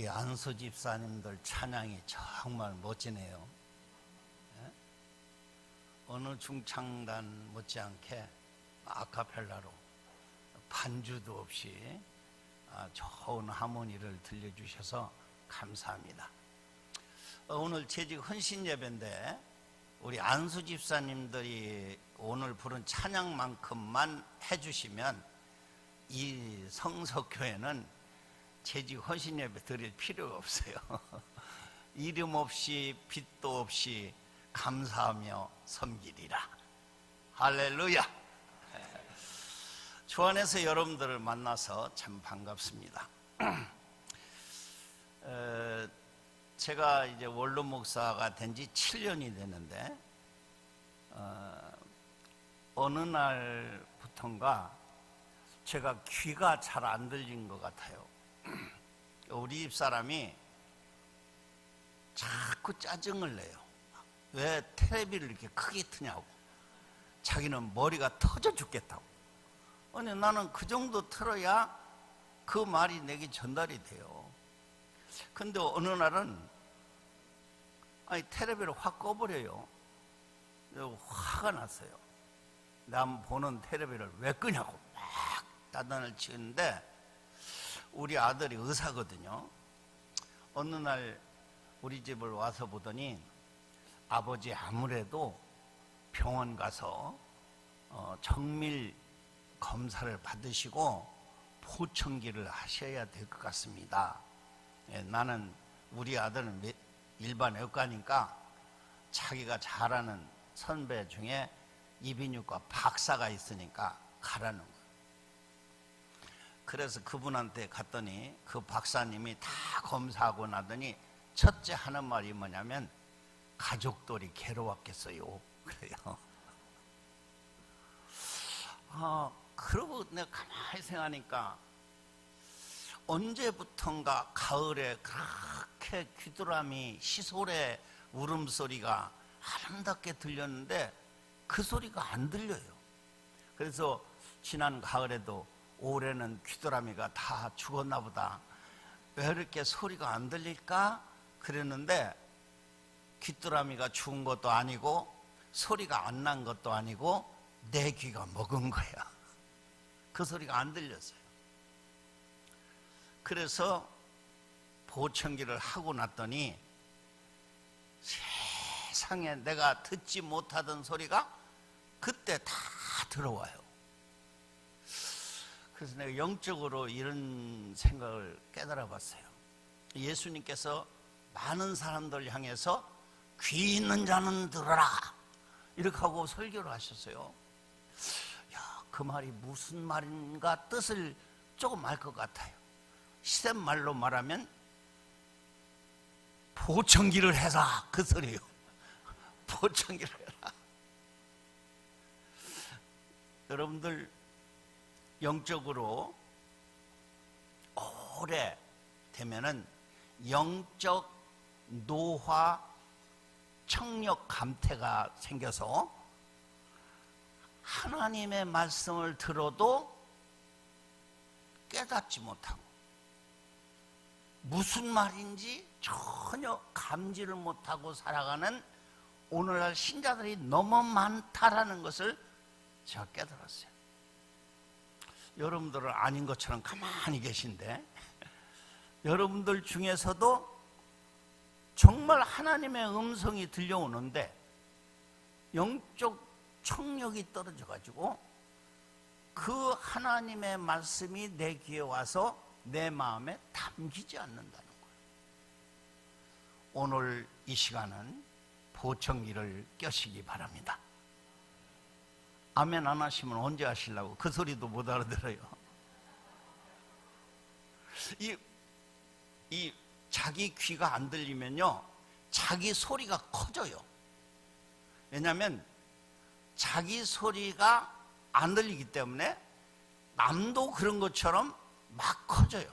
우리 안수 집사님들 찬양이 정말 멋지네요. 예? 어느 중창단 못지않게 아카펠라로 반주도 없이 좋은 하모니를 들려주셔서 감사합니다. 오늘 재직 헌신 예배인데 우리 안수 집사님들이 오늘 부른 찬양만큼만 해주시면 이 성서교회는 재직 헌신 예배 드릴 필요가 없어요. 이름 없이 빛도 없이 감사하며 섬기리라. 할렐루야. 주 안에서 여러분들을 만나서 참 반갑습니다. 제가 이제 원로 목사가 된 지 7년이 됐는데 어느 날부턴가 제가 귀가 잘 안 들린 것 같아요. 우리 집사람이 자꾸 짜증을 내요. 왜 텔레비를 이렇게 크게 트냐고. 자기는 머리가 터져 죽겠다고. 아니 나는 그 정도 틀어야 그 말이 내게 전달이 돼요. 근데 어느 날은 텔레비를 확 꺼버려요. 화가 났어요. 남 보는 텔레비를 왜 끄냐고 막 따단을 치는데 우리 아들이 의사거든요. 어느 날 우리 집을 와서 보더니 아버지 아무래도 병원 가서 정밀 검사를 받으시고 보청기를 하셔야 될 것 같습니다. 나는 우리 아들은 일반 외과니까 자기가 잘 아는 선배 중에 이비인후과 박사가 있으니까 가라는 거예요. 그래서 그분한테 갔더니 그 박사님이 다 검사하고 나더니 첫째 하는 말이 뭐냐면 가족들이 괴로웠겠어요. 그래요. 그러고 내가 가만히 생각하니까 언제부턴가 가을에 그렇게 귀뚜라미 시솔의 울음소리가 아름답게 들렸는데 그 소리가 안 들려요. 그래서 지난 가을에도 올해는 귀뚜라미가 다 죽었나 보다. 왜 이렇게 소리가 안 들릴까? 그랬는데 귀뚜라미가 죽은 것도 아니고 소리가 안 난 것도 아니고 내 귀가 먹은 거야. 그 소리가 안 들렸어요. 그래서 보청기를 하고 났더니 세상에 내가 듣지 못하던 소리가 그때 다 들어와요. 그래서 내가 영적으로 이런 생각을 깨달아 봤어요. 예수님께서 많은 사람들 향해서 귀 있는 자는 들어라 이렇게 하고 설교를 하셨어요. 그 말이 무슨 말인가 뜻을 조금 알 것 같아요. 시대말로 말하면 보청기를 해라 그 소리예요. 보청기를 해라. 여러분들 영적으로 오래 되면은 영적 노화 청력 감퇴가 생겨서 하나님의 말씀을 들어도 깨닫지 못하고 무슨 말인지 전혀 감지를 못하고 살아가는 오늘날 신자들이 너무 많다라는 것을 제가 깨달았어요. 여러분들은 아닌 것처럼 가만히 계신데 여러분들 중에서도 정말 하나님의 음성이 들려오는데 영적 청력이 떨어져 가지고 그 하나님의 말씀이 내 귀에 와서 내 마음에 담기지 않는다는 거예요. 오늘 이 시간은 보청기를 껴시기 바랍니다. 아멘 안 하시면 언제 하시려고 그 소리도 못 알아들어요. 이 자기 귀가 안 들리면요 자기 소리가 커져요. 왜냐하면 자기 소리가 안 들리기 때문에 남도 그런 것처럼 막 커져요.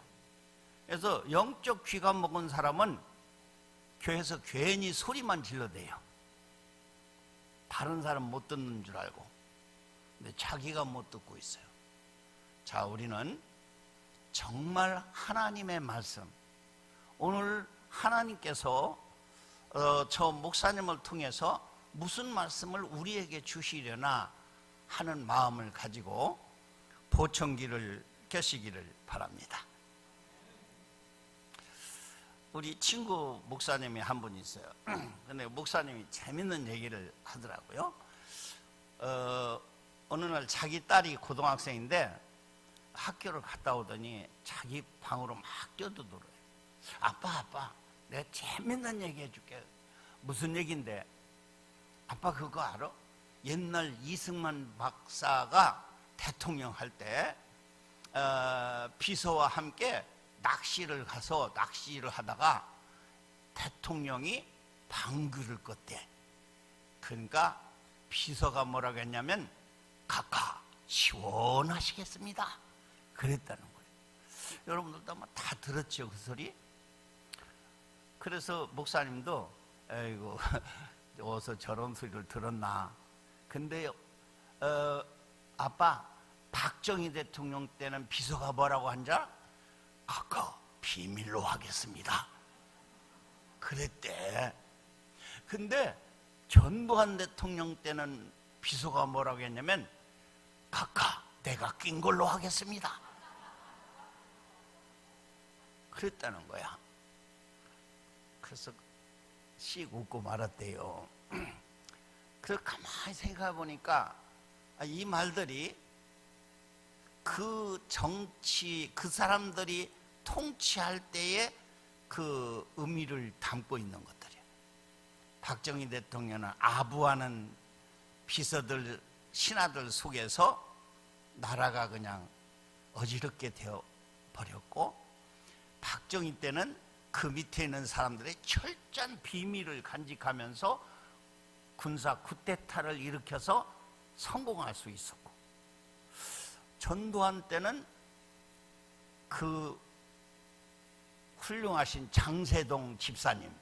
그래서 영적 귀가 먹은 사람은 교회에서 괜히 소리만 질러대요. 다른 사람 못 듣는 줄 알고. 근데 자기가 못 듣고 있어요. 자, 우리는 정말 하나님의 말씀, 오늘 하나님께서 저 목사님을 통해서 무슨 말씀을 우리에게 주시려나 하는 마음을 가지고 보청기를 껴시기를 바랍니다. 우리 친구 목사님이 한 분 있어요. 근데 목사님이 재밌는 얘기를 하더라고요. 어느 날 자기 딸이 고등학생인데 학교를 갔다 오더니 자기 방으로 막 뛰어들어요. 아빠, 내가 재밌는 얘기 해줄게. 무슨 얘기인데? 아빠 그거 알아? 옛날 이승만 박사가 대통령 할 때 비서와 함께 낚시를 가서 낚시를 하다가 대통령이 방귀를 껐대. 그러니까 비서가 뭐라고 했냐면 각하 시원하시겠습니다 그랬다는 거예요. 여러분들도 아마 다 들었죠, 그 소리? 그래서 목사님도 아이고 어디서 저런 소리를 들었나. 근데 아빠 박정희 대통령 때는 비서가 뭐라고 한 줄? 각하 비밀로 하겠습니다 그랬대. 근데 전두환 대통령 때는 비서가 뭐라고 했냐면 각하 내가 낀 걸로 하겠습니다 그랬다는 거야. 그래서 씩 웃고 말았대요. 그래서 가만히 생각해 보니까 이 말들이 그 정치, 그 사람들이 통치할 때의 그 의미를 담고 있는 것들이에요. 박정희 대통령은 아부하는 비서들, 신하들 속에서 나라가 그냥 어지럽게 되어 버렸고, 박정희 때는 그 밑에 있는 사람들의 철저한 비밀을 간직하면서 군사 쿠데타를 일으켜서 성공할 수 있었고, 전두환 때는 그 훌륭하신 장세동 집사님,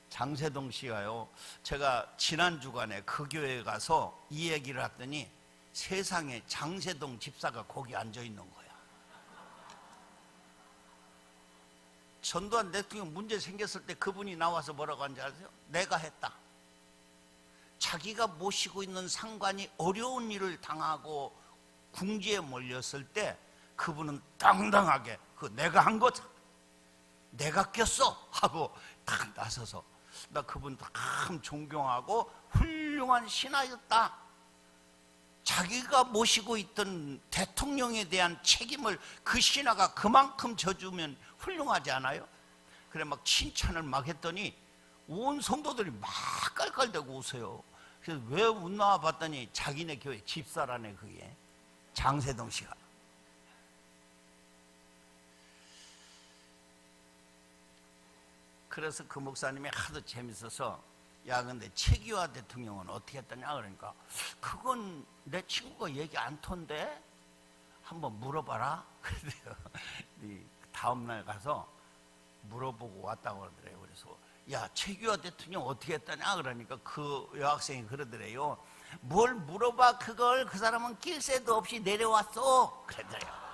장세동 씨가요, 제가 지난 주간에 그 교회에 가서 이 얘기를 했더니 세상에 장세동 집사가 거기 앉아 있는 거야. 전두환 대통령 문제 생겼을 때 그분이 나와서 뭐라고 하는지 아세요? 내가 했다. 자기가 모시고 있는 상관이 어려운 일을 당하고 궁지에 몰렸을 때 그분은 당당하게 그 내가 한 거다, 내가 꼈어 하고 딱 나서서, 나 그분 참 존경하고 훌륭한 신하였다. 자기가 모시고 있던 대통령에 대한 책임을 그 신하가 그만큼 져주면 훌륭하지 않아요? 그래 막 칭찬을 막 했더니 온 성도들이 막 깔깔대고 웃어요. 그래서 왜 웃나 봤더니 자기네 교회 집사라네. 그게 장세동 씨가. 그래서 그 목사님이 하도 재밌어서, 야 근데 최기화 대통령은 어떻게 했더냐 그러니까, 그건 내 친구가 얘기 안 턴데 한번 물어봐라. 그래서 다음날 가서 물어보고 왔다고 그러더래요. 그래서 야 최기화 대통령 어떻게 했더냐 그러니까 그 여학생이 그러더래요. 뭘 물어봐, 그걸 그 사람은 낄 새도 없이 내려왔어 그러더래요.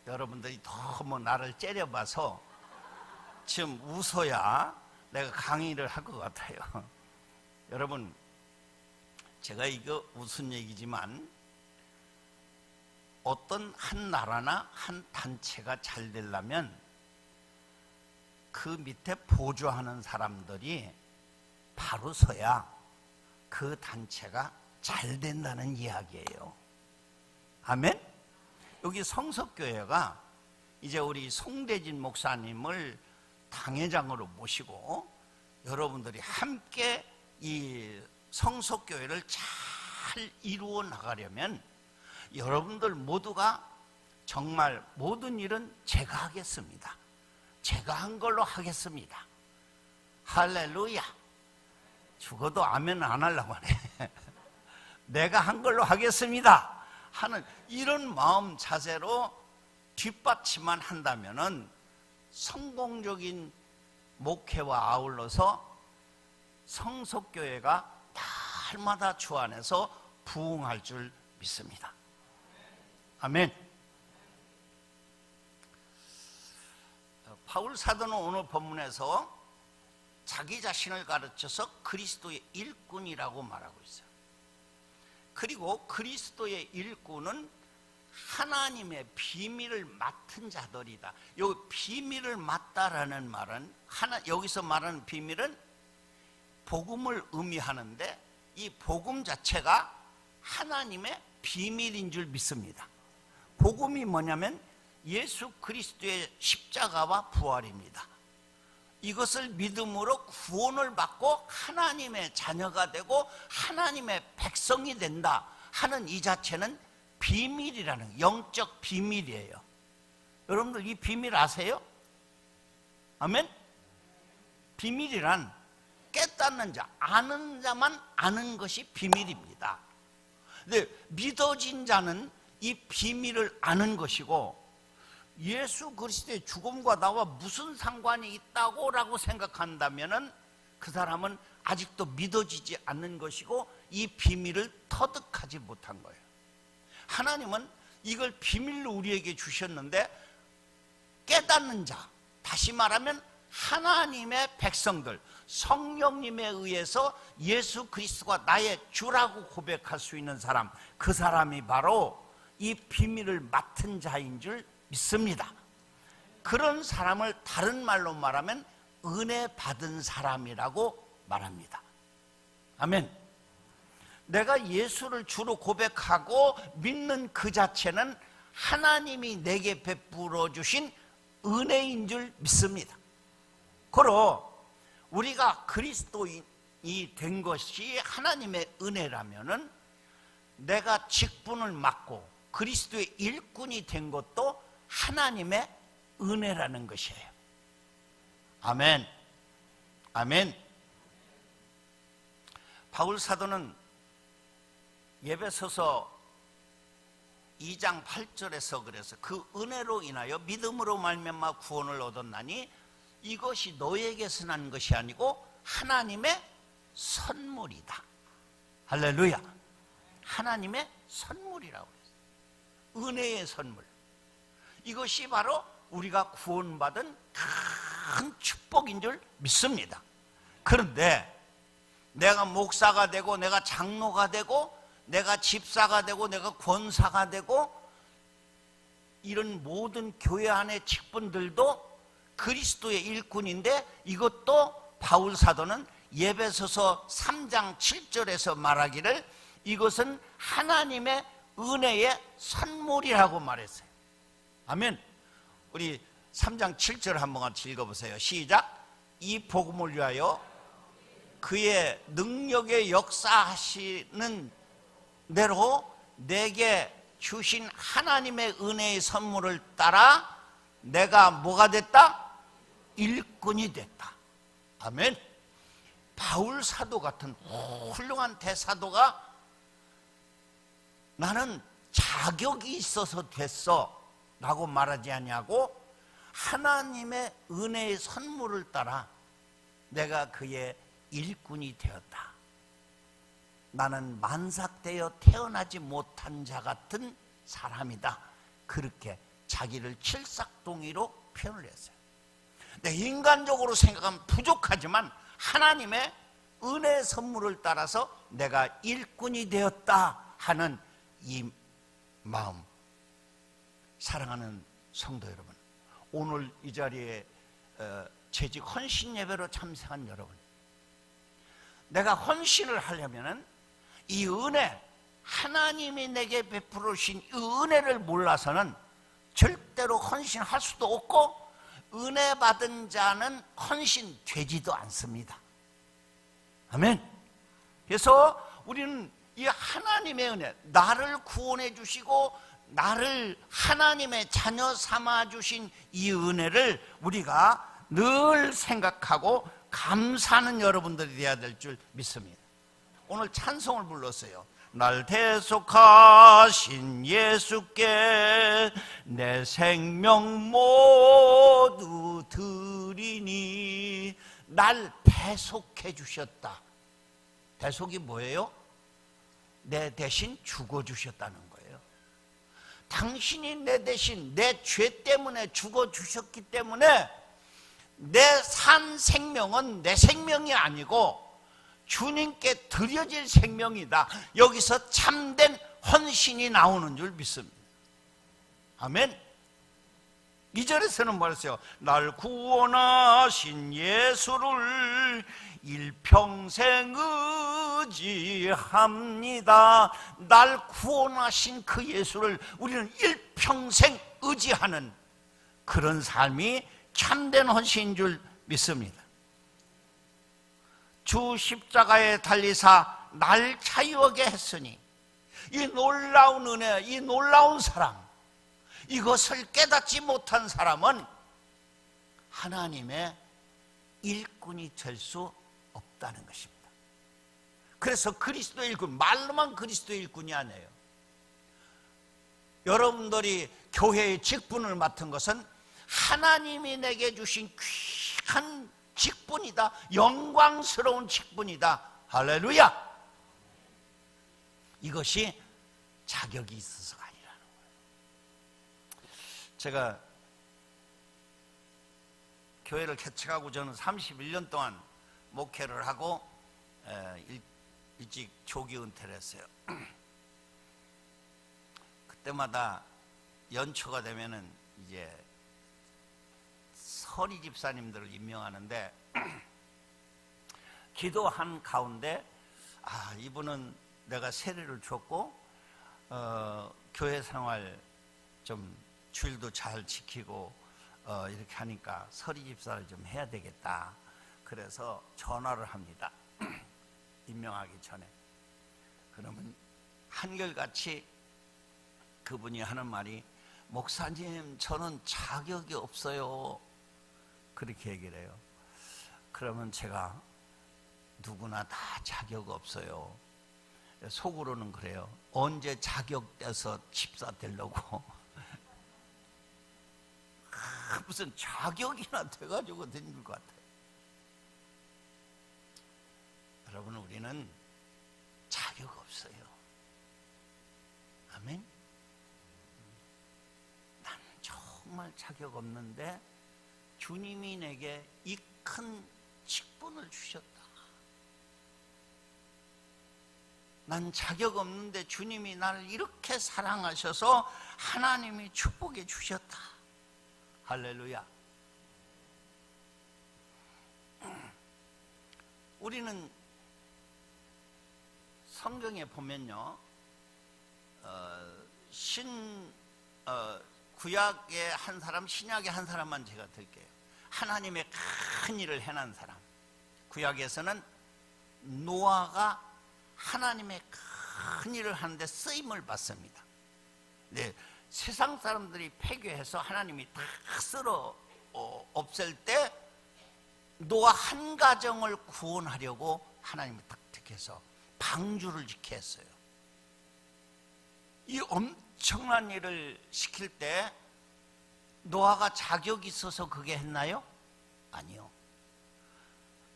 여러분들이 너무 나를 째려봐서 지금 웃어야 내가 강의를 할 것 같아요. 여러분, 제가 이거 웃은 얘기지만 어떤 한 나라나 한 단체가 잘 되려면 그 밑에 보조하는 사람들이 바로 서야 그 단체가 잘 된다는 이야기예요. 아멘? 여기 성석교회가 이제 우리 송대진 목사님을 당회장으로 모시고 여러분들이 함께 이 성석교회를 잘 이루어 나가려면 여러분들 모두가 정말 모든 일은 제가 하겠습니다. 제가 한 걸로 하겠습니다. 할렐루야. 죽어도 아멘 안 하려고 하네. 내가 한 걸로 하겠습니다 하는 이런 마음 자세로 뒷받침만 한다면은 성공적인 목회와 아울러서 성석교회가 날마다 주 안에서 부흥할 줄 믿습니다. 아멘. 바울 사도는 오늘 본문에서 자기 자신을 가르쳐서 그리스도의 일꾼이라고 말하고 있어요. 그리고 그리스도의 일꾼은 하나님의 비밀을 맡은 자들이다. 여기 비밀을 맡다라는 말은 여기서 말하는 비밀은 복음을 의미하는데, 이 복음 자체가 하나님의 비밀인 줄 믿습니다. 복음이 뭐냐면 예수 그리스도의 십자가와 부활입니다. 이것을 믿음으로 구원을 받고 하나님의 자녀가 되고 하나님의 백성이 된다 하는 이 자체는 비밀이라는, 영적 비밀이에요. 여러분들 이 비밀 아세요? 아멘? 비밀이란 깨닫는 자, 아는 자만 아는 것이 비밀입니다. 근데 믿어진 자는 이 비밀을 아는 것이고, 예수 그리스도의 죽음과 나와 무슨 상관이 있다고 라고 생각한다면 그 사람은 아직도 믿어지지 않는 것이고 이 비밀을 터득하지 못한 거예요. 하나님은 이걸 비밀로 우리에게 주셨는데, 깨닫는 자, 다시 말하면 하나님의 백성들, 성령님에 의해서 예수 그리스도가 나의 주라고 고백할 수 있는 사람, 그 사람이 바로 이 비밀을 맡은 자인 줄 믿습니다. 그런 사람을 다른 말로 말하면 은혜 받은 사람이라고 말합니다. 아멘. 내가 예수를 주로 고백하고 믿는 그 자체는 하나님이 내게 베풀어 주신 은혜인 줄 믿습니다. 그러 우리가 그리스도인이 된 것이 하나님의 은혜라면은 내가 직분을 맡고 그리스도의 일꾼이 된 것도 하나님의 은혜라는 것이에요. 아멘. 아멘. 바울 사도는 예배서서 2장 8절에서 그래서 그 은혜로 인하여 믿음으로 말미암아 구원을 얻었나니 이것이 너에게서 난 것이 아니고 하나님의 선물이다. 할렐루야. 하나님의 선물이라고 했어요. 은혜의 선물. 이것이 바로 우리가 구원받은 큰 축복인 줄 믿습니다. 그런데 내가 목사가 되고 내가 장로가 되고 내가 집사가 되고 내가 권사가 되고 이런 모든 교회 안의 직분들도 그리스도의 일꾼인데, 이것도 바울 사도는 예배서서 3장 7절에서 말하기를 이것은 하나님의 은혜의 선물이라고 말했어요. 아멘. 우리 3장 7절 한번 같이 읽어보세요. 시작. 이 복음을 위하여 그의 능력의 역사하시는 대로 내게 주신 하나님의 은혜의 선물을 따라 내가 뭐가 됐다? 일꾼이 됐다. 아멘. 바울 사도 같은 훌륭한 대사도가 나는 자격이 있어서 됐어 라고 말하지 아니하고 하나님의 은혜의 선물을 따라 내가 그의 일꾼이 되었다. 나는 만삭되어 태어나지 못한 자 같은 사람이다. 그렇게 자기를 칠삭동이로 표현을 했어요. 내 인간적으로 생각하면 부족하지만 하나님의 은혜의 선물을 따라서 내가 일꾼이 되었다 하는 이 마음. 사랑하는 성도 여러분, 오늘 이 자리에 재직 헌신 예배로 참석한 여러분, 내가 헌신을 하려면은 이 은혜, 하나님이 내게 베풀어 주신 이 은혜를 몰라서는 절대로 헌신할 수도 없고 은혜 받은 자는 헌신 되지도 않습니다. 아멘. 그래서 우리는 이 하나님의 은혜, 나를 구원해 주시고 나를 하나님의 자녀 삼아 주신 이 은혜를 우리가 늘 생각하고 감사하는 여러분들이 되어야 될 줄 믿습니다. 오늘 찬송을 불렀어요. 날 대속하신 예수께 내 생명 모두 드리니. 날 대속해 주셨다. 대속이 뭐예요? 내 대신 죽어 주셨다는 거예요. 당신이 내 대신 내 죄 때문에 죽어주셨기 때문에 내 산 생명은 내 생명이 아니고 주님께 드려질 생명이다. 여기서 참된 헌신이 나오는 줄 믿습니다. 아멘. 2절에서는 뭐랬어요? 날 구원하신 예수를 일평생 의지합니다. 날 구원하신 그 예수를 우리는 일평생 의지하는 그런 삶이 참된 헌신인 줄 믿습니다. 주 십자가에 달리사 날 자유하게 했으니 이 놀라운 은혜, 이 놀라운 사랑, 이것을 깨닫지 못한 사람은 하나님의 일꾼이 될 수 없다는 것입니다. 그래서 그리스도 일꾼, 말로만 그리스도 일꾼이 아니에요. 여러분들이 교회의 직분을 맡은 것은 하나님이 내게 주신 귀한 직분이다. 영광스러운 직분이다. 할렐루야. 이것이 자격이 있어서가 아니라는 거예요. 제가 교회를 개척하고 저는 31년 동안 목회를 하고 일찍 조기 은퇴를 했어요. 그때마다 연초가 되면은 이제 서리 집사님들을 임명하는데 기도한 가운데 이분은 내가 세례를 줬고 교회 생활 좀 주일도 잘 지키고 이렇게 하니까 서리 집사를 좀 해야 되겠다. 그래서 전화를 합니다. 임명하기 전에. 그러면 한결같이 그분이 하는 말이 목사님 저는 자격이 없어요. 그렇게 얘기를 해요. 그러면 제가 누구나 다 자격 없어요. 속으로는 그래요. 언제 자격돼서 집사 되려고 무슨 자격이나 돼가지고 된 것 같아요. 여러분 우리는 자격 없어요. 아멘. 난 정말 자격 없는데 주님이 내게 이 큰 직분을 주셨다. 난 자격 없는데 주님이 나를 이렇게 사랑하셔서 하나님이 축복해 주셨다. 할렐루야. 우리는 성경에 보면요, 구약의 한 사람, 신약의 한 사람만 제가 들게요. 하나님의 큰 일을 해낸 사람. 구약에서는 노아가 하나님의 큰 일을 하는데 쓰임을 받습니다. 네, 세상 사람들이 폐교해서 하나님이 다 쓸어 없앨 때 노아 한 가정을 구원하려고 하나님이 딱 택해서 방주를 지게 했어요. 이 엄청난 일을 시킬 때 노아가 자격이 있어서 그게 했나요? 아니요.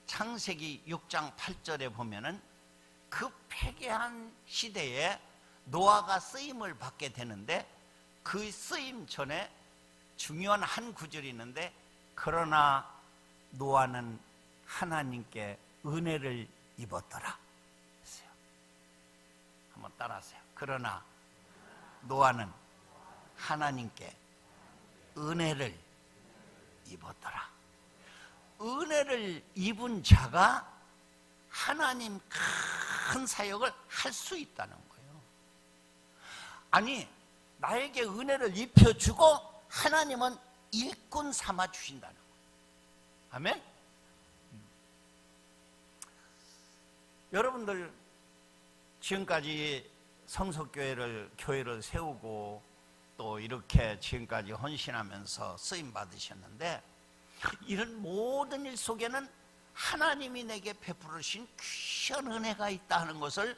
창세기 6장 8절에 보면은 그 폐괴한 시대에 노아가 쓰임을 받게 되는데 그 쓰임 전에 중요한 한 구절이 있는데 그러나 노아는 하나님께 은혜를 입었더라. 한번 따라하세요. 그러나 노아는 하나님께 은혜를 입었더라. 은혜를 입은 자가 하나님 큰 사역을 할 수 있다는 거예요. 아니, 나에게 은혜를 입혀주고 하나님은 일꾼 삼아 주신다는 거예요. 아멘? 여러분들 지금까지 성석교회를 세우고 또 이렇게 지금까지 헌신하면서 쓰임 받으셨는데 이런 모든 일 속에는 하나님이 내게 베푸르신 귀한 은혜가 있다는 것을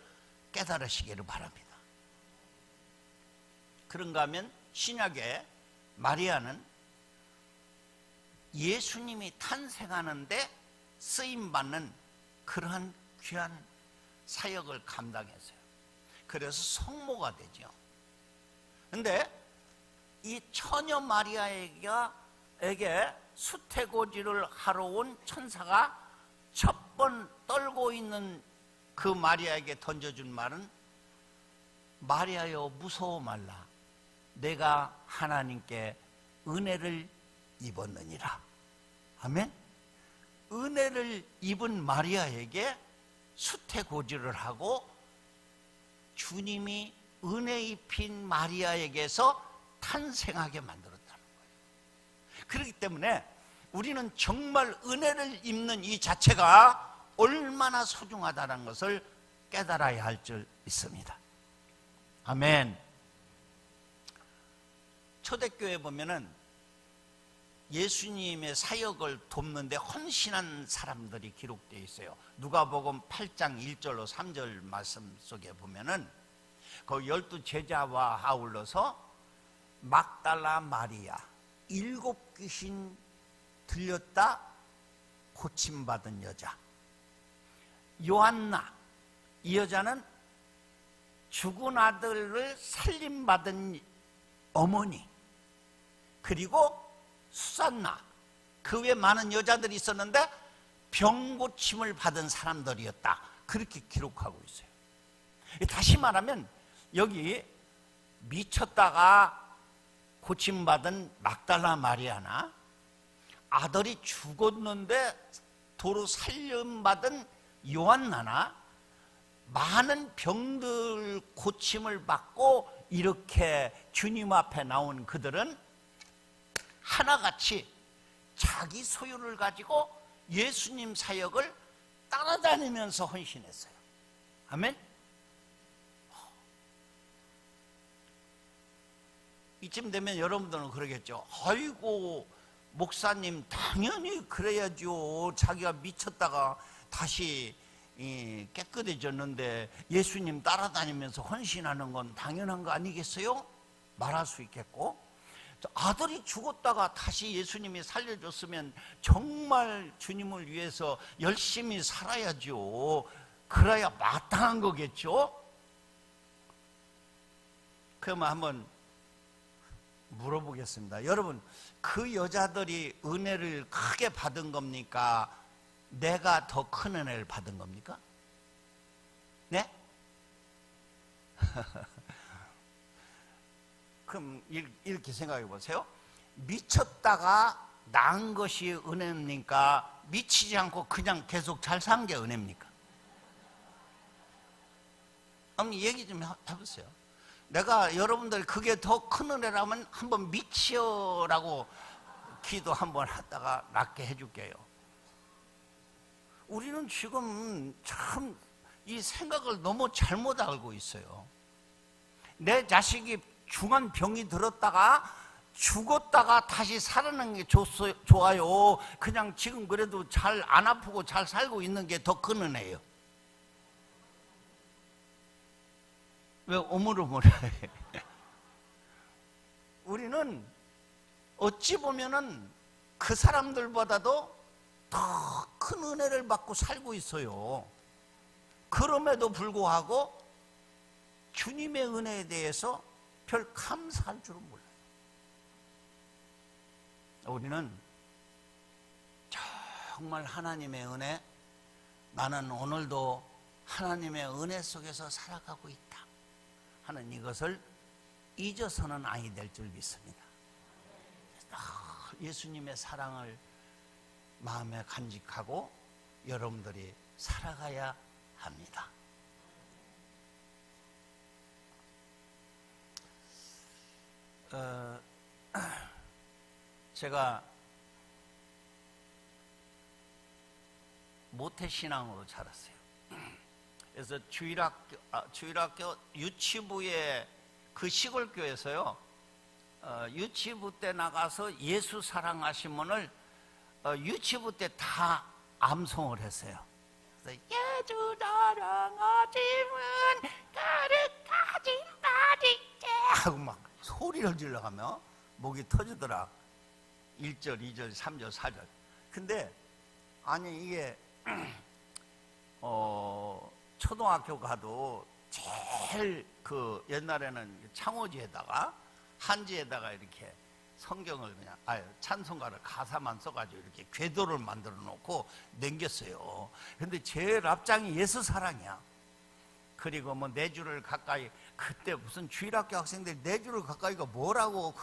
깨달으시기를 바랍니다. 그런가 하면 신약에 마리아는 예수님이 탄생하는데 쓰임받는 그러한 귀한 사역을 감당했어요. 그래서 성모가 되죠. 그런데 이 처녀 마리아에게 수태고지를 하러 온 천사가 첫 번 떨고 있는 그 마리아에게 던져준 말은 마리아여 무서워 말라 내가 하나님께 은혜를 입었느니라. 아멘. 은혜를 입은 마리아에게 수태고지를 하고 주님이 은혜 입힌 마리아에게서 탄생하게 만들었다는 거예요. 그렇기 때문에 우리는 정말 은혜를 입는 이 자체가 얼마나 소중하다는 것을 깨달아야 할 줄 믿습니다. 아멘. 초대교회에 보면은 예수님의 사역을 돕는데 헌신한 사람들이 기록되어 있어요. 누가복음 8장 1절로 3절 말씀 속에 보면은 그 12 제자와 아울러서 막달라 마리아, 7 귀신 들렸다 고침받은 여자, 요한나, 이 여자는 죽은 아들을 살림받은 어머니, 그리고 수산나, 그 외에 많은 여자들이 있었는데 병고침을 받은 사람들이었다. 그렇게 기록하고 있어요. 다시 말하면 여기 미쳤다가 고침받은 막달라 마리아나 아들이 죽었는데 도로 살림받은 요한나나 많은 병들 고침을 받고 이렇게 주님 앞에 나온 그들은 하나같이 자기 소유를 가지고 예수님 사역을 따라다니면서 헌신했어요. 아멘. 이쯤 되면 여러분들은 그러겠죠. 아이고 목사님 당연히 그래야죠. 자기가 미쳤다가 다시 깨끗해졌는데 예수님 따라다니면서 헌신하는 건 당연한 거 아니겠어요? 말할 수 있겠고, 아들이 죽었다가 다시 예수님이 살려줬으면 정말 주님을 위해서 열심히 살아야죠. 그래야 마땅한 거겠죠? 그러면 한번 물어보겠습니다. 여러분, 그 여자들이 은혜를 크게 받은 겁니까? 내가 더 큰 은혜를 받은 겁니까? 네? 그럼 이렇게 생각해 보세요. 미쳤다가 나은 것이 은혜입니까? 미치지 않고 그냥 계속 잘 산 게 은혜입니까? 한번 얘기 좀 해보세요. 내가 여러분들 그게 더 큰 은혜라면 한번 미치어라고 기도 한번 하다가 낫게 해줄게요. 우리는 지금 참 이 생각을 너무 잘못 알고 있어요. 내 자식이 중한 병이 들었다가 죽었다가 다시 살아나는 게 좋아요. 그냥 지금 그래도 잘 안 아프고 잘 살고 있는 게 더 큰 은혜예요. 왜 오물오물해? 우리는 어찌 보면은 그 사람들보다도 더 큰 은혜를 받고 살고 있어요. 그럼에도 불구하고 주님의 은혜에 대해서 별 감사할 줄은 몰라요. 우리는 정말 하나님의 은혜, 나는 오늘도 하나님의 은혜 속에서 살아가고 있다 하는 이것을 잊어서는 아니 될 줄 믿습니다. 예수님의 사랑을 마음에 간직하고 여러분들이 살아가야 합니다. 제가 모태신앙으로 자랐어요. 그래서 주일학교 유치부에 그 시골교회에서요, 유치부 때 나가서 예수 사랑하시면을 유치부 때 다 암송을 했어요. 그래서 예수 사랑하시면 거룩하신 바리째 하고 막 소리를 질러가며 목이 터지더라. 1절, 2절, 3절, 4절. 근데 아니 이게 초등학교 가도 제일 그 옛날에는 창호지에다가 한지에다가 이렇게 성경을 그냥 찬송가를 가사만 써가지고 이렇게 궤도를 만들어 놓고 남겼어요. 근데 제일 앞장이 예수 사랑이야. 그리고 뭐 네 주를 가까이, 그때 무슨 주일학교 학생들이 네 주를 가까이가 뭐라고,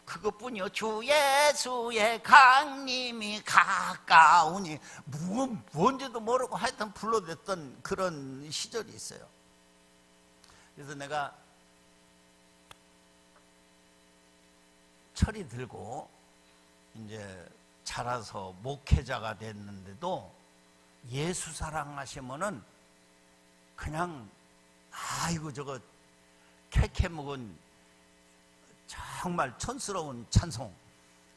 그것뿐이요. 주 예수의 강림이 가까우니, 뭔지도 모르고 하여튼 불러댔던 그런 시절이 있어요. 그래서 내가 철이 들고 이제 자라서 목회자가 됐는데도 예수 사랑하시면은 그냥 아이고 저거 캐캐 묵은 정말 촌스러운 찬송.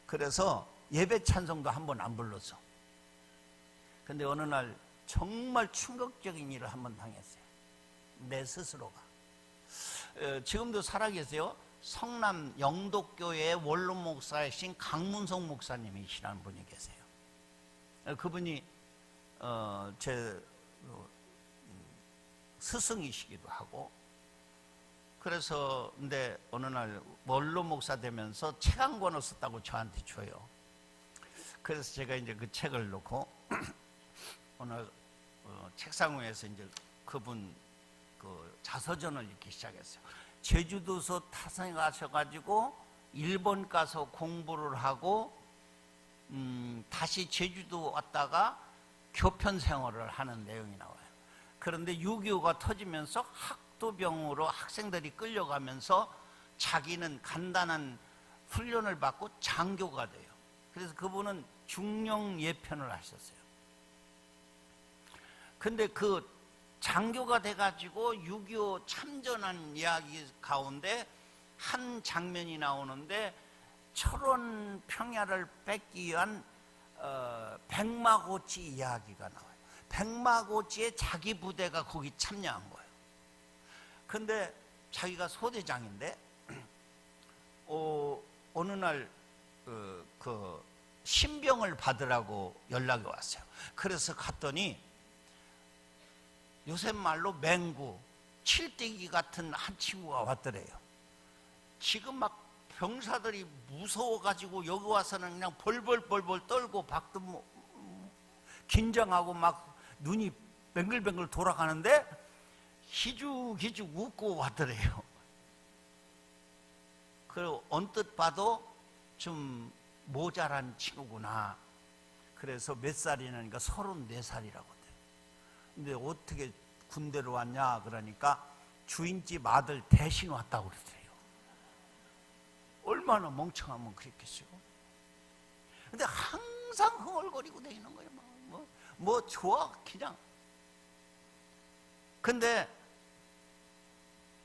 그래서 예배 찬송도 한 번 안 불렀어. 근데 어느 날 정말 충격적인 일을 한 번 당했어요. 내 스스로가. 지금도 살아계세요. 성남 영독교회 원로 목사이신 강문성 목사님이시라는 분이 계세요. 그분이 제 스승이시기도 하고, 그래서 근데 어느 날 원로 목사 되면서 책 한 권을 썼다고 저한테 줘요. 그래서 제가 이제 그 책을 놓고 오늘 책상 위에서 이제 그분 그 자서전을 읽기 시작했어요. 제주도서 타성에 가셔가지고 일본 가서 공부를 하고 다시 제주도 왔다가 교편 생활을 하는 내용이 나와요. 그런데 6.25가 터지면서 학도병으로 학생들이 끌려가면서 자기는 간단한 훈련을 받고 장교가 돼요. 그래서 그분은 중령 예편을 하셨어요. 근데 그 장교가 돼가지고 6.25 참전한 이야기 가운데 한 장면이 나오는데, 철원 평야를 뺏기 위한 백마고치 이야기가 나와요. 백마고치에 자기 부대가 거기 참여한 거예요. 근데 자기가 소대장인데 어느 날 그 신병을 받으라고 연락이 왔어요. 그래서 갔더니 요새 말로 맹구, 칠대기 같은 한 친구가 왔더래요. 지금 막 병사들이 무서워가지고 여기 와서는 그냥 벌벌 떨고 박도 긴장하고 막 눈이 뱅글뱅글 돌아가는데 희죽희죽 웃고 왔더래요. 그리고 언뜻 봐도 좀 모자란 친구구나. 그래서 몇 살이냐니까 34살이라고. 근데 어떻게 군대로 왔냐 그러니까 주인집 아들 대신 왔다고 그러더래요. 얼마나 멍청하면 그랬겠어요. 근데 항상 흥얼거리고 다니는 거예요. 뭐 좋아 그냥. 근데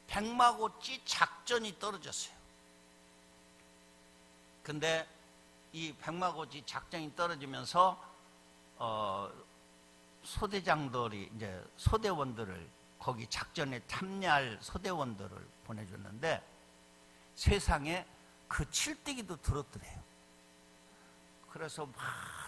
백마고치 작전이 떨어졌어요. 근데 이 백마고치 작전이 떨어지면서 소대장들이 이제 소대원들을 거기 작전에 참여할 소대원들을 보내줬는데 세상에 그 칠대기도 들었더래요. 그래서 막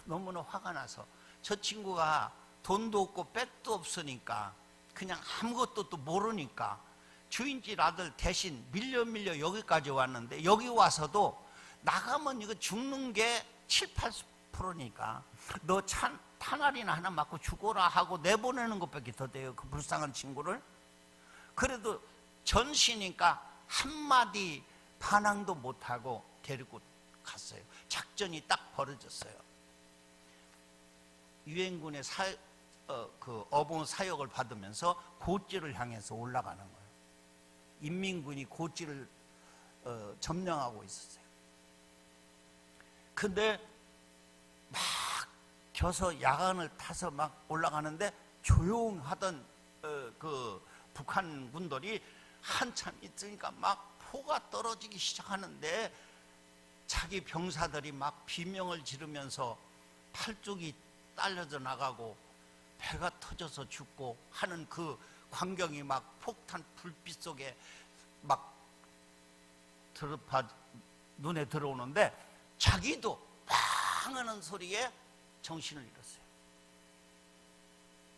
너무나 화가 나서 저 친구가 돈도 없고 백도 없으니까 그냥 아무것도 또 모르니까 주인집 아들 대신 밀려 여기까지 왔는데, 여기 와서도 나가면 이거 죽는 게 7, 80%니까 너 탄알이나 하나 맞고 죽어라 하고 내보내는 것밖에 더 돼요. 그 불쌍한 친구를. 그래도 전시니까 한마디 반항도 못하고 데리고 갔어요. 작전이 딱 벌어졌어요. 유엔군의 그 어본 사역을 받으면서 고지를 향해서 올라가는 거예요. 인민군이 고지를 점령하고 있었어요. 근데 막 겨서 야간을 타서 막 올라가는데 조용하던 그 북한 군들이 한참 있으니까 막 포가 떨어지기 시작하는데 자기 병사들이 막 비명을 지르면서 팔뚝이 딸려져 나가고 배가 터져서 죽고 하는 그 광경이 막 폭탄 불빛 속에 막 눈에 들어오는데 자기도 빵 하는 소리에 정신을 잃었어요.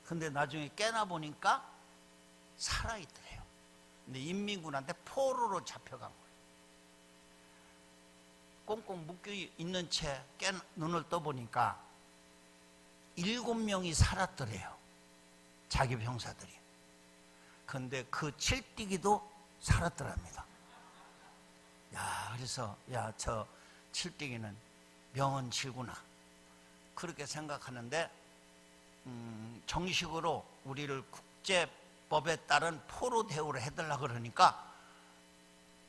근데 나중에 깨나 보니까 살아있더래요. 근데 인민군한테 포로로 잡혀간 거예요. 꽁꽁 묶여 있는 채 눈을 떠보니까 7명이 살았더래요. 자기 병사들이. 근데 그 칠뛰기도 살았더랍니다. 야, 그래서 야, 저 칠뛰기는 명언칠구나 그렇게 생각하는데, 정식으로 우리를 국제법에 따른 포로 대우를 해달라 그러니까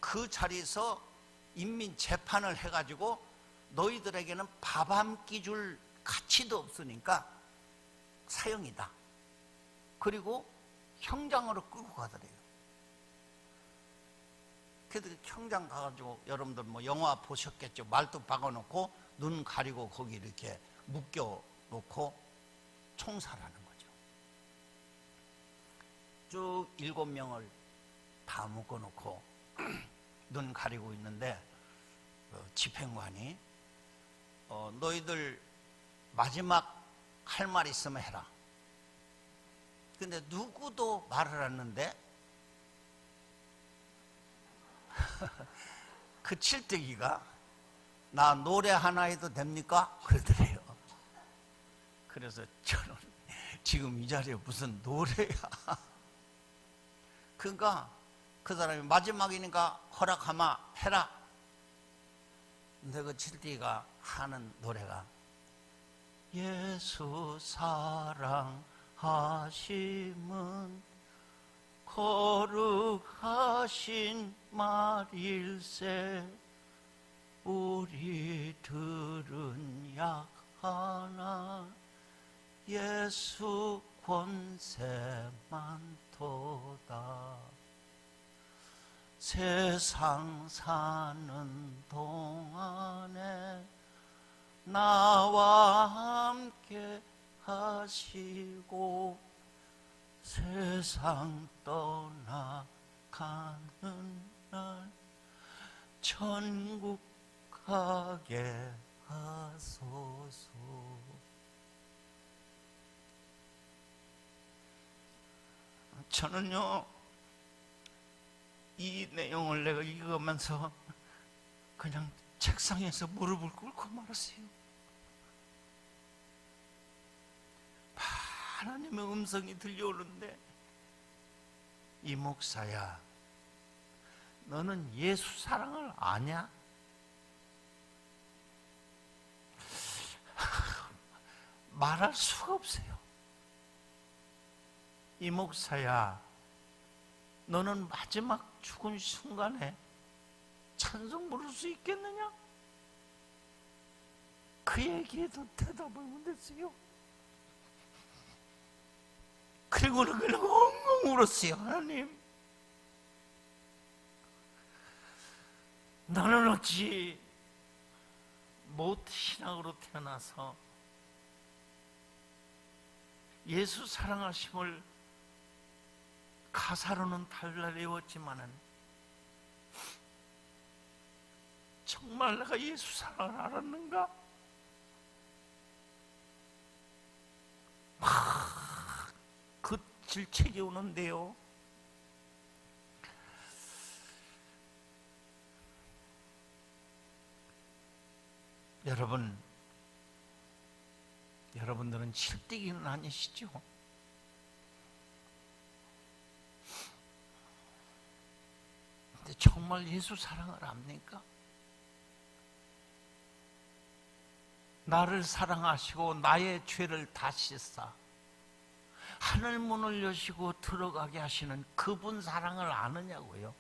그 자리에서 인민 재판을 해가지고 너희들에게는 밥 한 끼 줄 가치도 없으니까 사형이다. 그리고 형장으로 끌고 가더래요. 그래도 형장 가가지고 여러분들 뭐 영화 보셨겠죠. 말뚝 박아놓고 눈 가리고 거기 이렇게 묶여놓고 총살하는 거죠. 쭉 7명을 다 묶어놓고 눈 가리고 있는데 집행관이 너희들 마지막 할 말 있으면 해라. 근데 누구도 말을 했는데 그 칠뜨기가 나 노래 하나 해도 됩니까? 그러더래요. 그래서 저는 지금 이 자리에 무슨 노래야. 그러니까 그 사람이 마지막이니까 허락하마 해라. 근데 그 칠뜨기가 하는 노래가 예수 사랑하심은 거룩하신 말일세 우리들은 약하나 예수 권세만 도다. 세상 사는 동안에 나와 함께 하시고 세상 떠나가는 날 천국 가게 하소서. 저는요, 이 내용을 내가 읽으면서 그냥 책상에서 무릎을 꿇고 말았어요. 하나님의 음성이 들려오는데, 이 목사야, 너는 예수 사랑을 아냐? 말할 수가 없어요. 이 목사야, 너는 마지막 죽은 순간에 찬송 부를 수 있겠느냐? 그 얘기에도 대답을 못했어요. 그리고는 그냥 엉엉 울었어요. 하나님, 나는 어찌 모태신앙으로 태어나서 예수 사랑하심을 가사로는 달달 외웠지만은 정말 내가 예수 사랑을 알았는가? 막 그 질책이 오는데요. 여러분들은 칠뛰기는 아니시죠? 근데 정말 예수 사랑을 압니까? 나를 사랑하시고 나의 죄를 다 씻사 하늘 문을 여시고 들어가게 하시는 그분 사랑을 아느냐고요?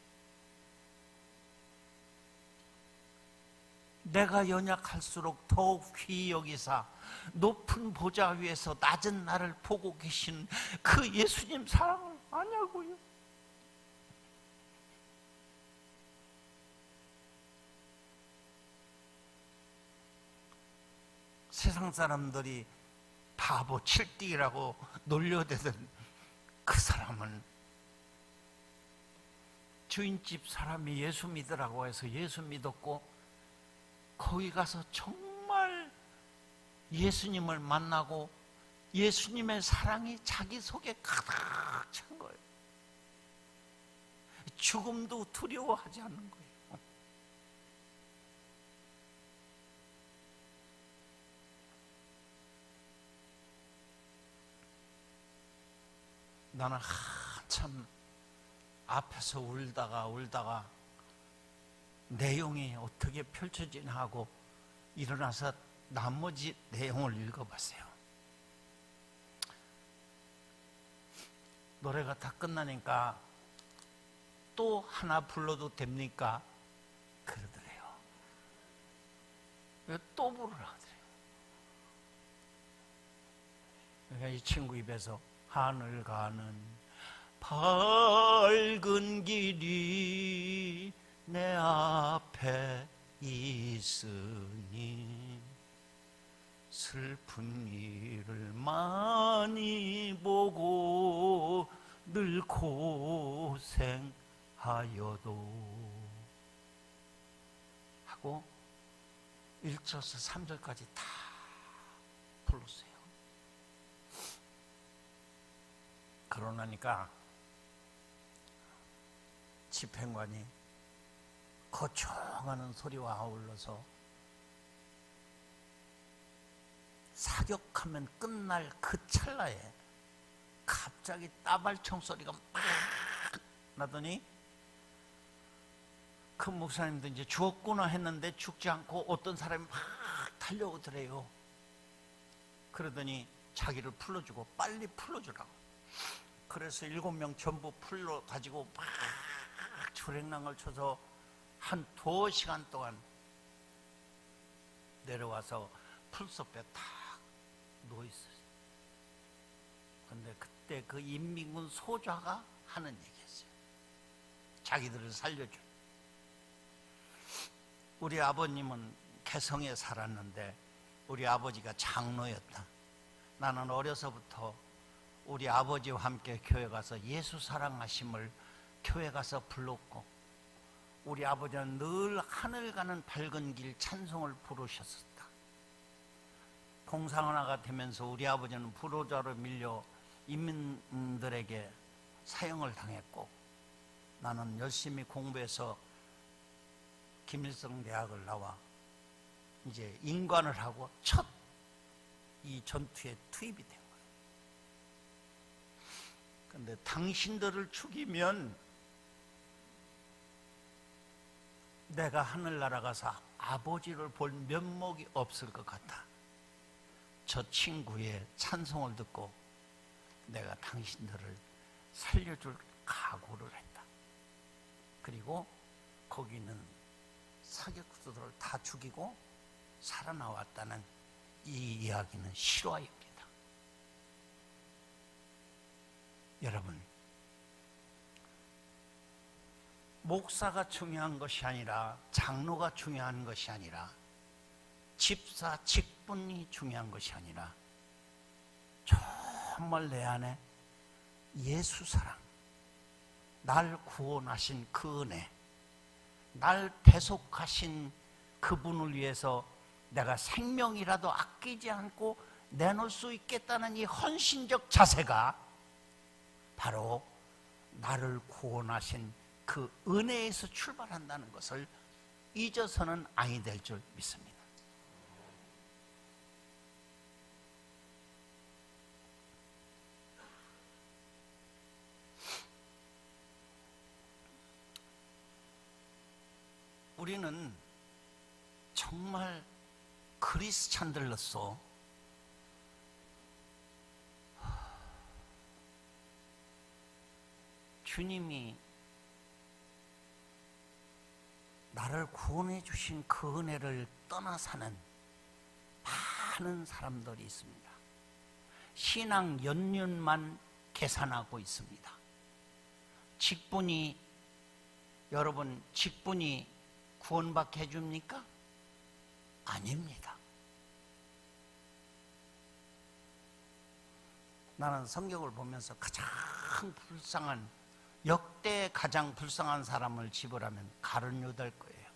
내가 연약할수록 더욱 귀히 여기사 높은 보좌 위에서 낮은 나를 보고 계신 그 예수님 사랑을 아냐고요? 세상 사람들이 바보 칠뛰기라고 놀려대던 그 사람은 주인집 사람이 예수 믿으라고 해서 예수 믿었고 거기 가서 정말 예수님을 만나고 예수님의 사랑이 자기 속에 가득 찬 거예요. 죽음도 두려워하지 않는 거예요. 나는 한참 앞에서 울다가 내용이 어떻게 펼쳐지나 하고 일어나서 나머지 내용을 읽어봤어요. 노래가 다 끝나니까 또 하나 불러도 됩니까? 그러더래요. 또 부르라 하더래요. 그러니까 이 친구 입에서 하늘 가는 밝은 길이 내 앞에 있으니 슬픈 일을 많이 보고 늘 고생하여도 하고 1절에서 3절까지 다 불렀어요. 그러나니까 집행관이 거창하는 소리와 아울러서 사격하면 끝날 그 찰나에 갑자기 따발총 소리가 막 나더니 그 목사님도 이제 죽었구나 했는데 죽지 않고 어떤 사람이 막 달려오더래요. 그러더니 자기를 풀어주고 빨리 풀어주라고. 그래서 7명 전부 풀러가지고 막 주랭랑을 쳐서 한 2시간 동안 내려와서 풀숲에 탁 누워있어요. 그런데 그때 그 인민군 소좌가 하는 얘기였어요. 자기들을 살려줘. 우리 아버님은 개성에 살았는데 우리 아버지가 장로였다. 나는 어려서부터 우리 아버지와 함께 교회 가서 예수 사랑하심을 교회 가서 불렀고, 우리 아버지는 늘 하늘 가는 밝은 길 찬송을 부르셨었다. 공산화가 되면서 우리 아버지는 불호자로 밀려 인민들에게 사형을 당했고, 나는 열심히 공부해서 김일성 대학을 나와 이제 인관을 하고 첫 이 전투에 투입이 된 거예요. 그런데 당신들을 죽이면 내가 하늘나라 가서 아버지를 볼 면목이 없을 것 같아. 저 친구의 찬송을 듣고 내가 당신들을 살려줄 각오를 했다. 그리고 거기 있는 사격구들을 다 죽이고 살아나왔다는 이 이야기는 실화입니다. 여러분, 목사가 중요한 것이 아니라, 장로가 중요한 것이 아니라, 집사 직분이 중요한 것이 아니라, 정말 내 안에 예수 사랑, 날 구원하신 그 은혜, 날 배속하신 그분을 위해서 내가 생명이라도 아끼지 않고 내놓을 수 있겠다는 이 헌신적 자세가 바로 나를 구원하신 그 은혜에서 출발한다는 것을 잊어서는 아니 될 줄 믿습니다. 우리는 정말 크리스찬들로서 주님이 나를 구원해 주신 그 은혜를 떠나 사는 많은 사람들이 있습니다. 신앙 연륜만 계산하고 있습니다. 직분이, 여러분 직분이 구원받게 해줍니까? 아닙니다. 나는 성경을 보면서 가장 불쌍한, 역대 가장 불쌍한 사람을 집으라면 가룟 유다일 거예요.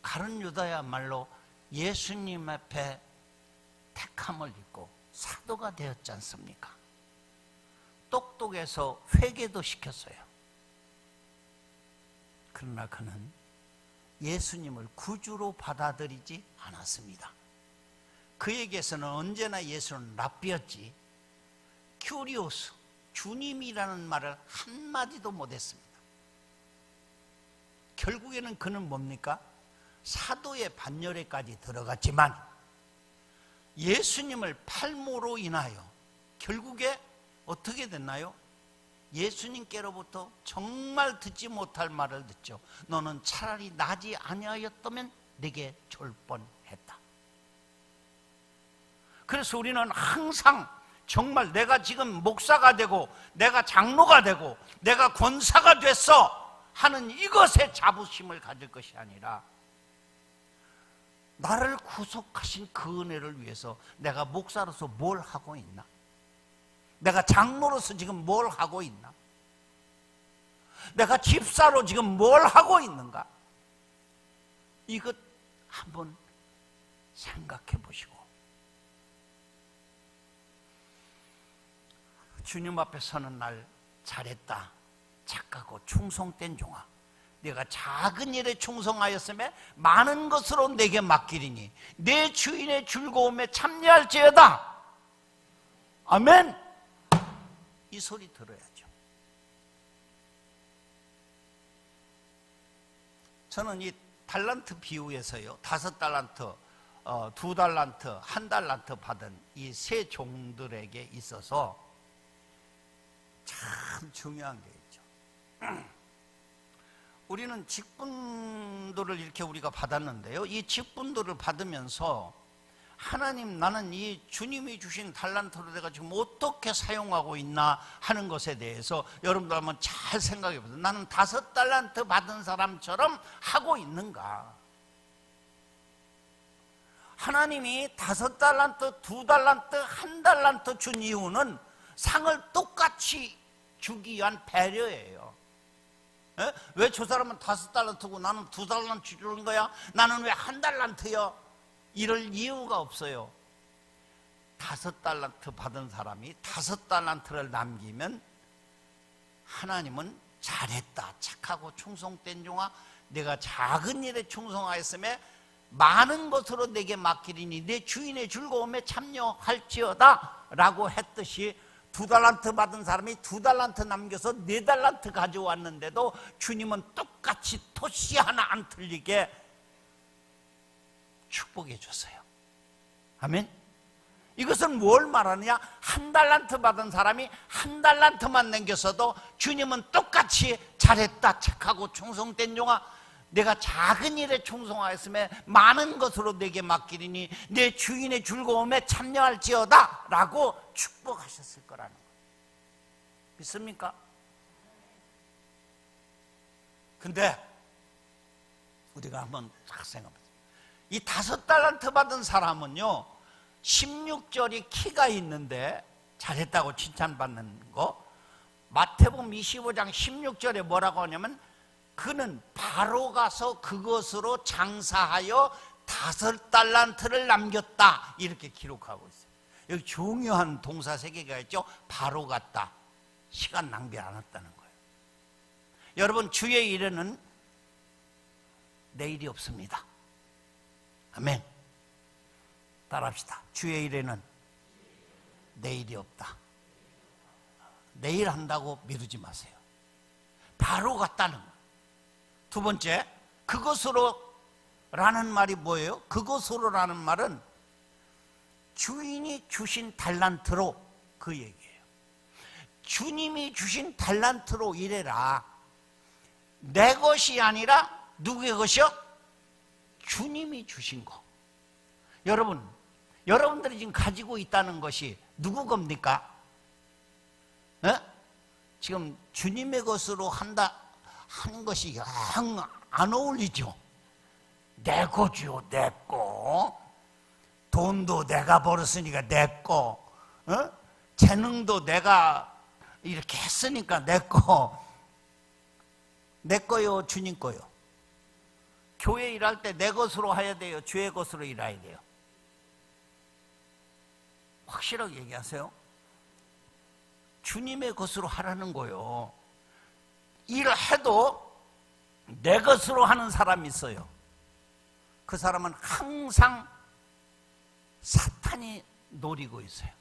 가룟 유다야말로 예수님 앞에 택함을 입고 사도가 되었지 않습니까? 똑똑해서 회개도 시켰어요. 그러나 그는 예수님을 구주로 받아들이지 않았습니다. 그에게서는 언제나 예수는 랍비였지, 큐리오스, 주님이라는 말을 한마디도 못했습니다. 결국에는 그는 뭡니까? 사도의 반열에까지 들어갔지만 예수님을 팔모로 인하여 결국에 어떻게 됐나요? 예수님께로부터 정말 듣지 못할 말을 듣죠. 너는 차라리 나지 아니하였다면 내게 줄 뻔했다. 그래서 우리는 항상 정말 내가 지금 목사가 되고 내가 장로가 되고 내가 권사가 됐어 하는 이것에 자부심을 가질 것이 아니라 나를 구속하신 그 은혜를 위해서 내가 목사로서 뭘 하고 있나? 내가 장로로서 지금 뭘 하고 있나? 내가 집사로 지금 뭘 하고 있는가? 이것 한번 생각해 보시고 주님 앞에 서는 날 잘했다, 착하고 충성된 종아, 내가 작은 일에 충성하였음에 많은 것으로 내게 맡기리니 내 주인의 즐거움에 참여할지어다. 아멘. 이 소리 들어야죠. 저는 이 달란트 비유에서요, 5달란트, 2달란트, 1달란트 받은 이 세 종들에게 있어서 참 중요한 게 있죠. 우리는 직분들을 이렇게 우리가 받았는데요, 이 직분들을 받으면서 하나님, 나는 이 주님이 주신 달란트로 내가 지금 어떻게 사용하고 있나 하는 것에 대해서 여러분들 한번 잘 생각해 보세요. 나는 5달란트 받은 사람처럼 하고 있는가? 하나님이 5달란트, 2달란트, 1달란트 준 이유는 상을 똑같이 주기 위한 배려예요. 왜 저 사람은 5달란트고 나는 2달란트 주는 거야? 나는 왜 1달란트요? 이럴 이유가 없어요. 5달란트 받은 사람이 5달란트를 남기면 하나님은 잘했다, 착하고 충성된 종아, 내가 작은 일에 충성하였음에 많은 것으로 내게 맡기리니 내 주인의 즐거움에 참여할지어다 라고 했듯이 2달란트 받은 사람이 2달란트 남겨서 4달란트 가져왔는데도 주님은 똑같이 토시 하나 안 틀리게 축복해 줬어요. 아멘. 이것은 뭘 말하느냐? 1달란트 받은 사람이 1달란트만 남겼어도 주님은 똑같이 잘했다, 착하고 충성된 종아, 내가 작은 일에 충성하였음에 많은 것으로 내게 맡기리니 내 주인의 즐거움에 참여할지어다 라고 축복하셨을 거라는 거예요. 믿습니까? 근데 우리가 한번 딱 생각해보세요. 이 5달란트 받은 사람은요, 16절이 키가 있는데 잘했다고 칭찬받는 거, 마태복음 25장 16절에 뭐라고 하냐면 그는 바로 가서 그것으로 장사하여 5달란트를 남겼다, 이렇게 기록하고 있어요. 여기 중요한 동사 세 개가 있죠. 바로 갔다, 시간 낭비 안 했다는 거예요. 여러분, 주의 일에는 내일이 없습니다. 아멘. 따라합시다. 주의 일에는 내일이 없다. 내일 한다고 미루지 마세요. 바로 갔다는 거예요. 두 번째, 그것으로 라는 말이 뭐예요? 그것으로라는 말은 주인이 주신 달란트로, 그 얘기예요. 주님이 주신 달란트로 일해라. 내 것이 아니라 누구의 것이요? 주님이 주신 거. 여러분, 여러분들이 지금 가지고 있다는 것이 누구 겁니까? 지금 주님의 것으로 한다 하는 것이 영 안 어울리죠. 내 거죠, 내 거. 돈도 내가 벌었으니까 내 거. 재능도 내가 이렇게 했으니까 내 거. 내 거요, 주님 거요? 교회 일할 때 내 것으로 해야 돼요, 주의 것으로 일해야 돼요? 확실하게 얘기하세요. 주님의 것으로 하라는 거요. 일해도 내 것으로 하는 사람이 있어요. 그 사람은 항상 사탄이 노리고 있어요.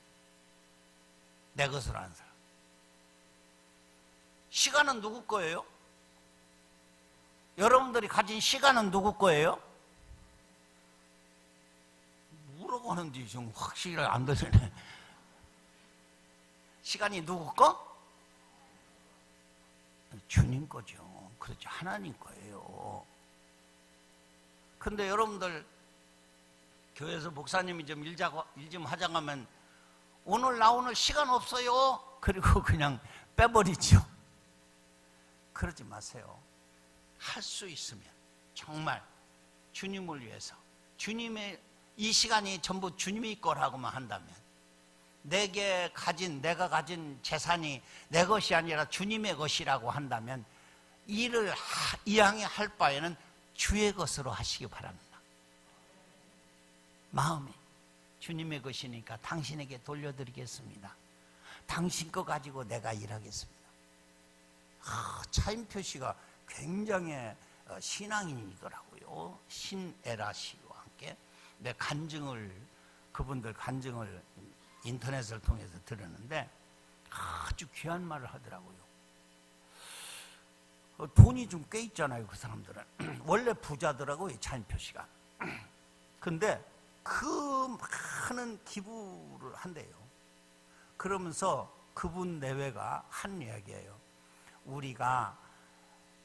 내 것으로 하는 사람. 시간은 누구 거예요? 여러분들이 가진 시간은 누구 거예요? 물어보는데 좀 확실히 안 들리네. 시간이 누구 거? 주님 거죠. 그렇죠. 하나님 거예요. 근데 여러분들 교회에서 목사님이 좀 일 좀 하자고 하면 나 오늘 시간 없어요. 그리고 그냥 빼버리죠. 그러지 마세요. 할 수 있으면 정말 주님을 위해서, 주님의 이 시간이 전부 주님이 거라고만 한다면, 내가 가진 재산이 내 것이 아니라 주님의 것이라고 한다면 일을 이왕에 할 바에는 주의 것으로 하시기 바랍니다. 마음이 주님의 것이니까 당신에게 돌려드리겠습니다. 당신 거 가지고 내가 일하겠습니다. 차인표 씨가 굉장히 신앙인이더라고요. 신에라 씨와 함께 내 그분들 간증을 인터넷을 통해서 들었는데 아주 귀한 말을 하더라고요. 돈이 좀 꽤 있잖아요, 그 사람들은. 원래 부자더라고요, 차인표 씨가. 근데 그 많은 기부를 한대요. 그러면서 그분 내외가 한 이야기예요. 우리가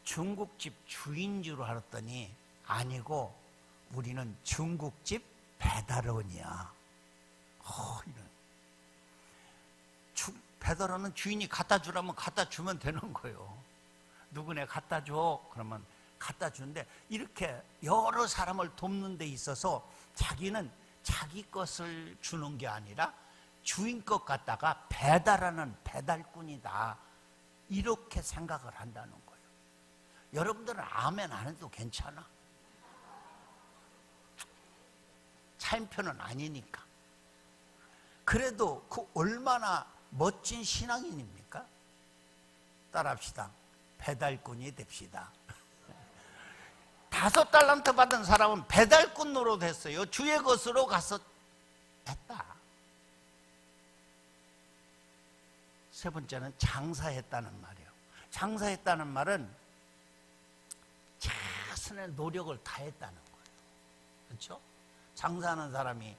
중국집 주인 줄 알았더니 아니고 우리는 중국집 배달원이야. 이런. 배달원은 주인이 갖다 주라면 갖다 주면 되는 거예요. 누구네 갖다 줘 그러면 갖다 주는데, 이렇게 여러 사람을 돕는 데 있어서 자기는 자기 것을 주는 게 아니라 주인 것 갖다가 배달하는 배달꾼이다, 이렇게 생각을 한다는 거예요. 여러분들은 아멘 안 해도 괜찮아. 차인표는 아니니까. 그래도 그 얼마나 멋진 신앙인입니까? 따라합시다. 배달꾼이 됩시다. 5달란트 받은 사람은 배달꾼 노릇했어요. 주의 것으로 가서 했다. 세 번째는 장사했다는 말이에요. 장사했다는 말은 자신의 노력을 다했다는 거예요. 그렇죠? 장사하는 사람이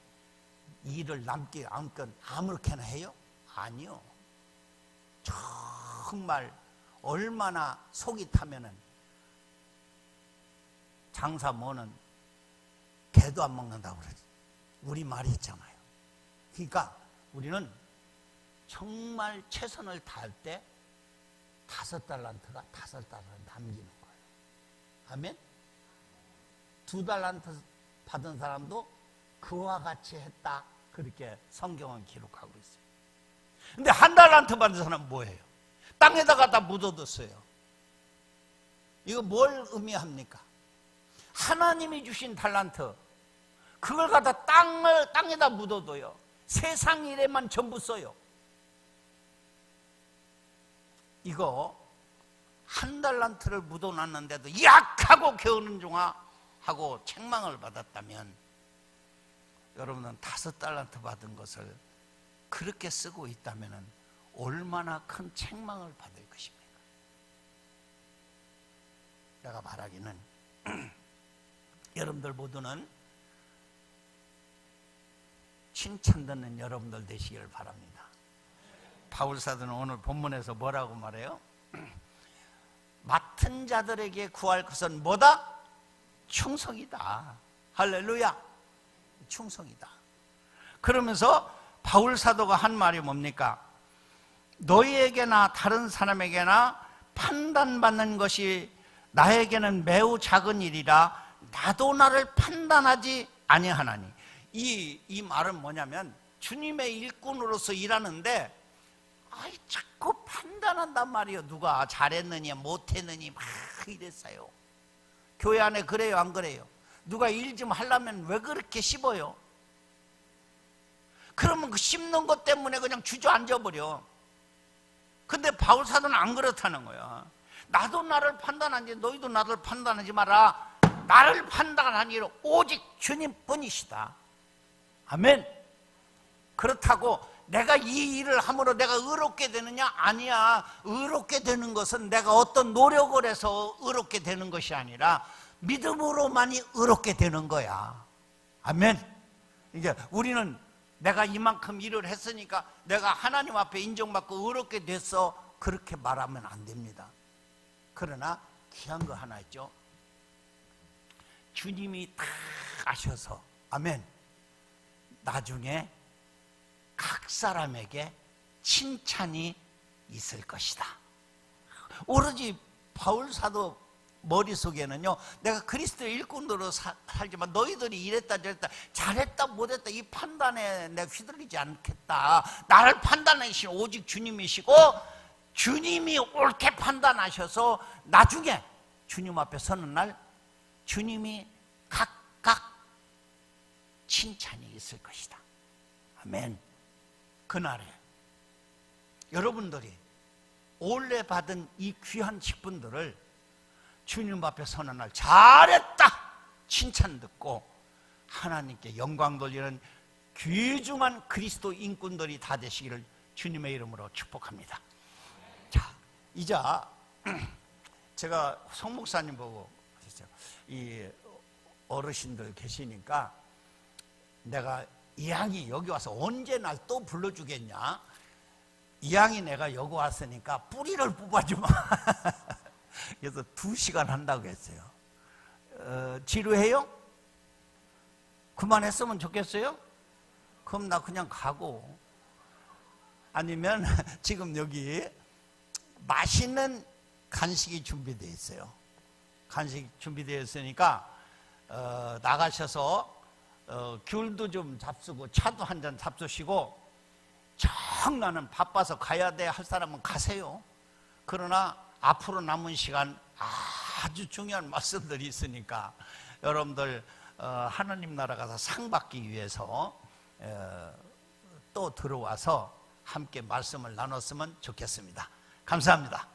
일을 남기 안건 아무렇게나 해요? 아니요. 정말 얼마나 속이 타면은 장사 뭐는 개도 안 먹는다고 그러지. 우리 말이 있잖아요. 그러니까 우리는 정말 최선을 다할 때 5달란트가 5달란트 남기는 거예요. 아멘? 2달란트 받은 사람도 그와 같이 했다, 그렇게 성경은 기록하고 있어요. 근데 1달란트 받은 사람은 뭐예요? 땅에다가 다 묻어뒀어요. 이거 뭘 의미합니까? 하나님이 주신 달란트, 그걸 갖다 땅에다 묻어둬요. 세상 일에만 전부 써요. 이거 1달란트를 묻어놨는데도 약하고 게으른종아 하고 책망을 받았다면, 여러분은 5달란트 받은 것을 그렇게 쓰고 있다면 얼마나 큰 책망을 받을 것입니까? 내가 말하기는 여러분들 모두는 칭찬 듣는 여러분들 되시기를 바랍니다. 바울사도는 오늘 본문에서 뭐라고 말해요? 맡은 자들에게 구할 것은 뭐다? 충성이다. 할렐루야. 충성이다. 그러면서 바울사도가 한 말이 뭡니까? 너희에게나 다른 사람에게나 판단받는 것이 나에게는 매우 작은 일이라 나도 나를 판단하지 아니하나니. 이 말은 뭐냐면, 주님의 일꾼으로서 일하는데 자꾸 판단한단 말이에요. 누가 잘했느니 못했느니 막 이랬어요. 교회 안에 그래요, 안 그래요? 누가 일 좀 하려면 왜 그렇게 씹어요? 그러면 그 씹는 것 때문에 그냥 주저앉아버려. 근데 바울사도는 안 그렇다는 거야. 나도 나를 판단하지 너희도 나를 판단하지 마라. 나를 판단하는 일은 오직 주님뿐이시다. 아멘. 그렇다고 내가 이 일을 함으로 내가 의롭게 되느냐? 아니야. 의롭게 되는 것은 내가 어떤 노력을 해서 의롭게 되는 것이 아니라 믿음으로만이 의롭게 되는 거야. 아멘. 이제 우리는 내가 이만큼 일을 했으니까 내가 하나님 앞에 인정받고 의롭게 됐어, 그렇게 말하면 안 됩니다. 그러나 귀한 거 하나 있죠. 주님이 다 아셔서, 아멘, 나중에 각 사람에게 칭찬이 있을 것이다. 오로지 바울 사도 머릿속에는요, 내가 그리스도의 일꾼으로 살지만 너희들이 이랬다 저랬다 잘했다 못했다 이 판단에 내가 휘둘리지 않겠다. 나를 판단하신 오직 주님이시고 주님이 옳게 판단하셔서 나중에 주님 앞에 서는 날 주님이 각각 칭찬이 있을 것이다. 아멘. 그날에 여러분들이 올해 받은 이 귀한 직분들을 주님 앞에 서는 날 잘했다 칭찬 듣고 하나님께 영광 돌리는 귀중한 그리스도 인꾼들이 다 되시기를 주님의 이름으로 축복합니다. 자, 이제 제가 송 목사님 보고 이 어르신들 계시니까 내가 이왕이 여기 와서 언제 날 또 불러주겠냐, 이왕이 내가 여기 왔으니까 뿌리를 뽑아주마. 그래서 2시간 한다고 했어요. 지루해요? 그만했으면 좋겠어요? 그럼 나 그냥 가고, 아니면 지금 여기 맛있는 간식이 준비되어 있어요. 간식 준비되어 있으니까 나가셔서 귤도 좀 잡수고 차도 한 잔 잡수시고, 정 나는 바빠서 가야 돼 할 사람은 가세요. 그러나 앞으로 남은 시간 아주 중요한 말씀들이 있으니까 여러분들 하나님 나라 가서 상 받기 위해서 또 들어와서 함께 말씀을 나눴으면 좋겠습니다. 감사합니다.